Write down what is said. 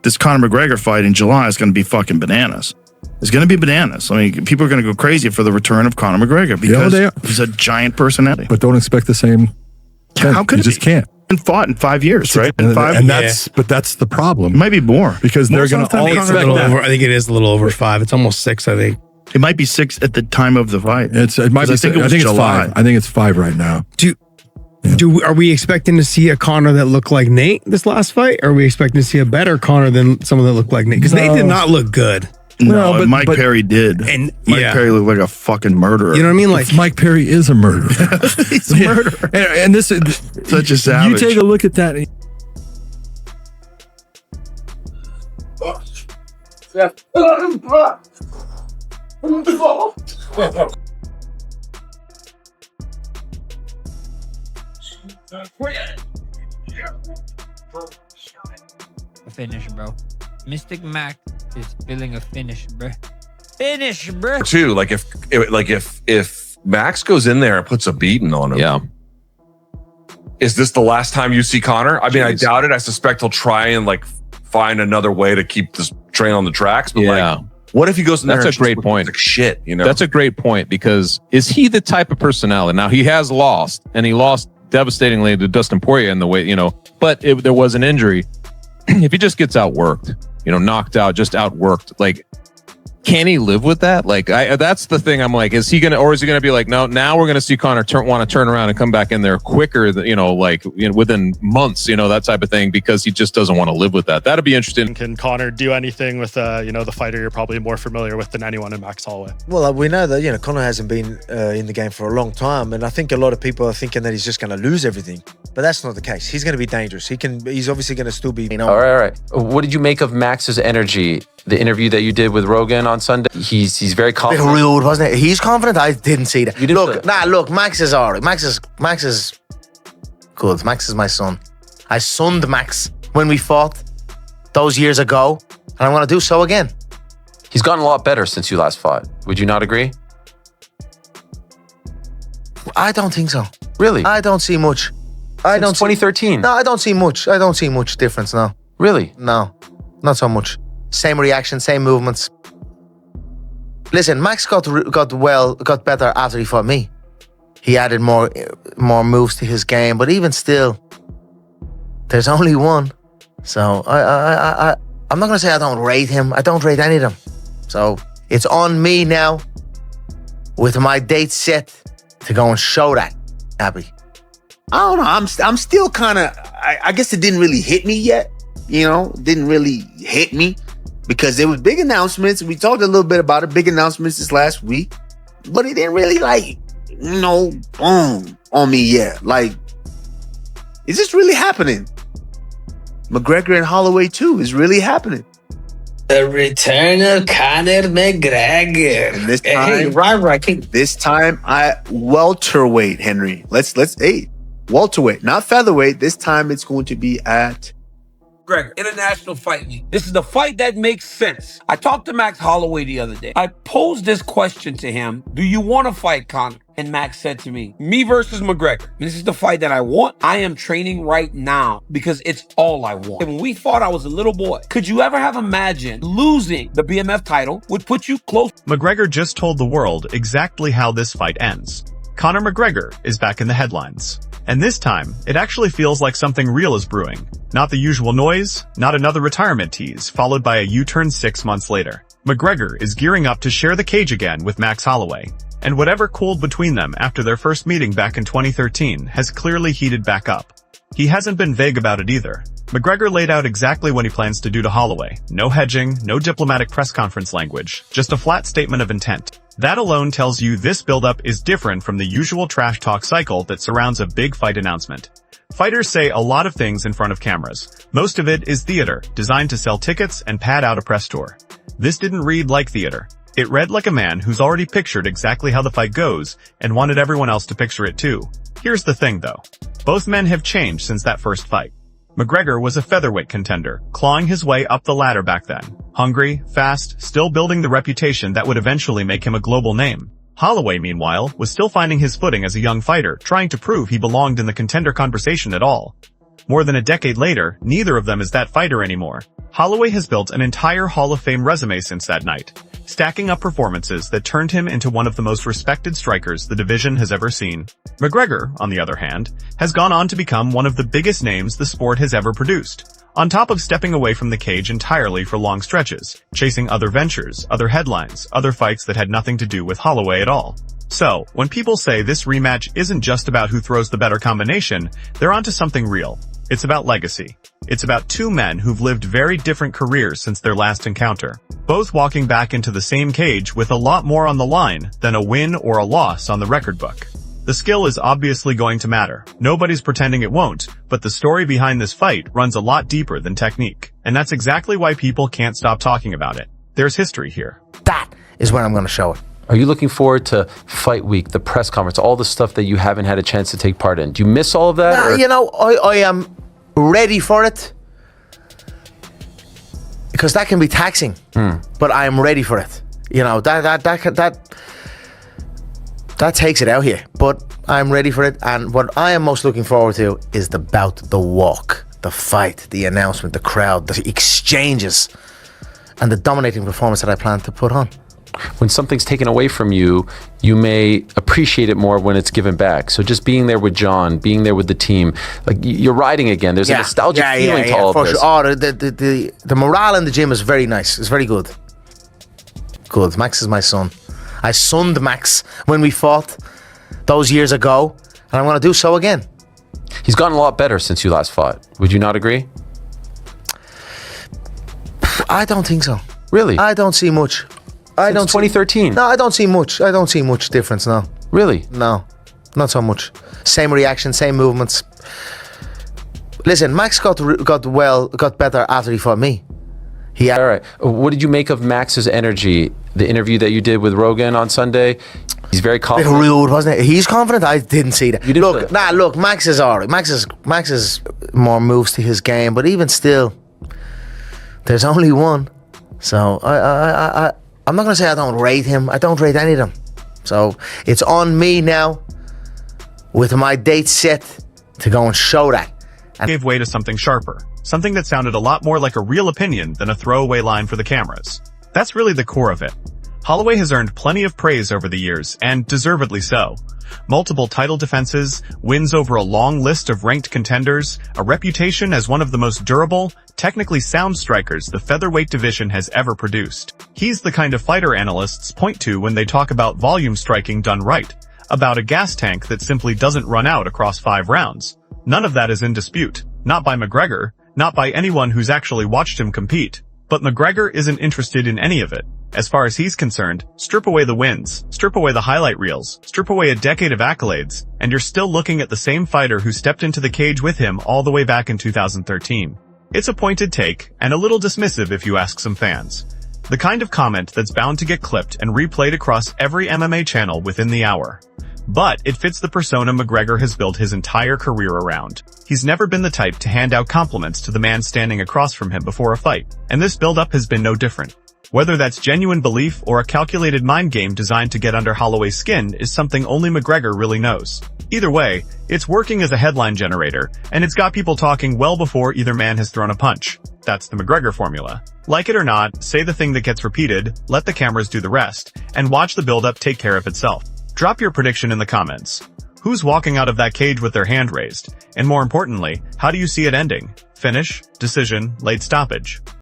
this Conor McGregor fight in July is going to be fucking bananas. It's going to be bananas. I mean, people are going to go crazy for the return of Conor McGregor because he's a giant personality. But don't expect the same. How could you just can't? And fought in 5 years, right? But that's the problem. It might be more because they're going to all expect that. I think it is a little over 5. It's almost 6, I think. It might be 6 at the time of the fight. It might be. I think it's 5. I think it's 5 right now. Are we expecting to see a Conor that looked like Nate this last fight? Or are we expecting to see a better Conor than someone that looked like Nate? Because Nate did not look good. No, but Mike Perry did. And Mike Perry looked like a fucking murderer. You know what I mean? Like Mike Perry is a murderer. He's a murderer. And this is such a savage. You take a look at that. A finish, bro. Mystic Mac is feeling a finish, bro. Finish, bro. Too, like if Max goes in there and puts a beating on him, is this the last time you see Conor? I mean, I doubt it. I suspect he'll try and like find another way to keep this train on the tracks. But like, what if he goes in there? That's a great point. Like shit, you know. That's a great point because is he the type of personality? Now he has lost, and he lost devastatingly to Dustin Poirier in the way, you know. But there was an injury. If he just gets outworked, you know, knocked out, just outworked, like, can he live with that? Like, that's the thing. I'm like, is he gonna be like, no? Now we're gonna see Conor want to turn around and come back in there quicker, you know, like within months, you know, that type of thing, because he just doesn't want to live with that. That'd be interesting. Can Conor do anything with the fighter you're probably more familiar with than anyone in Max Holloway? Well, we know that Conor hasn't been in the game for a long time, and I think a lot of people are thinking that he's just going to lose everything, but that's not the case. He's going to be dangerous. He's obviously going to still be. All right. What did you make of Max's energy? The interview that you did with Rogan on Sunday, he's very confident. A bit rude, wasn't it? He's confident. I didn't see that. You didn't look, Max is all right. Max is good. Max is my son. I sunned Max when we fought those years ago, and I'm going to do so again. He's gotten a lot better since you last fought. Would you not agree? I don't think so. Really? I don't see much. Since 2013? No, I don't see much. I don't see much difference now. Really? No, not so much. Same reaction, same movements. Listen, Max got better after he fought me. He added more moves to his game, but even still, there's only one. So I'm not gonna say I don't rate him. I don't rate any of them. So it's on me now, with my date set, to go and show that, Abby. I don't know. I'm still kind of. I guess it didn't really hit me yet. Didn't really hit me. Because there was big announcements. We talked a little bit about it. Big announcements this last week. But it didn't really boom on me yet. Like, is this really happening? McGregor and Holloway 2 is really happening. The return of Conor McGregor. And this time, this time welterweight, Henry. Let's welterweight, not featherweight. This time it's going to be at McGregor, International Fight League. This is the fight that makes sense. I talked to Max Holloway the other day. I posed this question to him. Do you want to fight Conor? And Max said to me versus McGregor. This is the fight that I want. I am training right now because it's all I want. And when we fought, I was a little boy. Could you ever have imagined losing the BMF title would put you close? McGregor just told the world exactly how this fight ends. Conor McGregor is back in the headlines. And this time, it actually feels like something real is brewing. Not the usual noise, not another retirement tease, followed by a U-turn 6 months later. McGregor is gearing up to share the cage again with Max Holloway. And whatever cooled between them after their first meeting back in 2013 has clearly heated back up. He hasn't been vague about it either. McGregor laid out exactly what he plans to do to Holloway. No hedging, no diplomatic press conference language, just a flat statement of intent. That alone tells you this buildup is different from the usual trash talk cycle that surrounds a big fight announcement. Fighters say a lot of things in front of cameras. Most of it is theater, designed to sell tickets and pad out a press tour. This didn't read like theater. It read like a man who's already pictured exactly how the fight goes and wanted everyone else to picture it too. Here's the thing though. Both men have changed since that first fight. McGregor was a featherweight contender, clawing his way up the ladder back then. Hungry, fast, still building the reputation that would eventually make him a global name. Holloway, meanwhile, was still finding his footing as a young fighter, trying to prove he belonged in the contender conversation at all. More than a decade later, neither of them is that fighter anymore. Holloway has built an entire Hall of Fame resume since that night, stacking up performances that turned him into one of the most respected strikers the division has ever seen. McGregor, on the other hand, has gone on to become one of the biggest names the sport has ever produced. On top of stepping away from the cage entirely for long stretches, chasing other ventures, other headlines, other fights that had nothing to do with Holloway at all. So, when people say this rematch isn't just about who throws the better combination, they're onto something real. It's about legacy. It's about two men who've lived very different careers since their last encounter, both walking back into the same cage with a lot more on the line than a win or a loss on the record book. The skill is obviously going to matter. Nobody's pretending it won't, but the story behind this fight runs a lot deeper than technique. And that's exactly why people can't stop talking about it. There's history here. That is when I'm going to show it. Are you looking forward to fight week, the press conference, all the stuff that you haven't had a chance to take part in? Do you miss all of that? You know, I am ready for it because that can be taxing, but I am ready for it. You know, that takes it out here, but I'm ready for it. And what I am most looking forward to is the bout, the walk, the fight, the announcement, the crowd, the exchanges, and the dominating performance that I plan to put on. When something's taken away from you, you may appreciate it more when it's given back. So just being there with John, being there with the team, like you're riding again. There's a nostalgic feeling to all of this. Oh, the morale in the gym is very nice. It's very good. Good. Max is my son. I sunned Max when we fought those years ago, and I'm going to do so again. He's gotten a lot better since you last fought. Would you not agree? I don't think so. Really? I don't see much. Since 2013? No, I don't see much. I don't see much difference, no. Really? No, not so much. Same reaction, same movements. Listen, Max got better after he fought me. All right. What did you make of Max's energy? The interview that you did with Rogan on Sunday? He's very confident. A bit rude, wasn't it? He's confident. I didn't see that. Look, Max is all right. Max is more moves to his game, but even still, there's only one. So I'm not going to say I don't rate him. I don't rate any of them. So it's on me now, with my date set, to go and show that. And gave way to something sharper. Something that sounded a lot more like a real opinion than a throwaway line for the cameras. That's really the core of it. Holloway has earned plenty of praise over the years, and deservedly so. Multiple title defenses, wins over a long list of ranked contenders, a reputation as one of the most durable, technically sound strikers the featherweight division has ever produced. He's the kind of fighter analysts point to when they talk about volume striking done right, about a gas tank that simply doesn't run out across 5 rounds. None of that is in dispute. Not by McGregor, not by anyone who's actually watched him compete. But McGregor isn't interested in any of it. As far as he's concerned, strip away the wins, strip away the highlight reels, strip away a decade of accolades, and you're still looking at the same fighter who stepped into the cage with him all the way back in 2013. It's a pointed take, and a little dismissive if you ask some fans. The kind of comment that's bound to get clipped and replayed across every MMA channel within the hour. But it fits the persona McGregor has built his entire career around. He's never been the type to hand out compliments to the man standing across from him before a fight, and this build-up has been no different. Whether that's genuine belief or a calculated mind game designed to get under Holloway's skin is something only McGregor really knows. Either way, it's working as a headline generator, and it's got people talking well before either man has thrown a punch. That's the McGregor formula. Like it or not, say the thing that gets repeated, let the cameras do the rest, and watch the build-up take care of itself. Drop your prediction in the comments. Who's walking out of that cage with their hand raised? And more importantly, how do you see it ending? Finish, decision, late stoppage?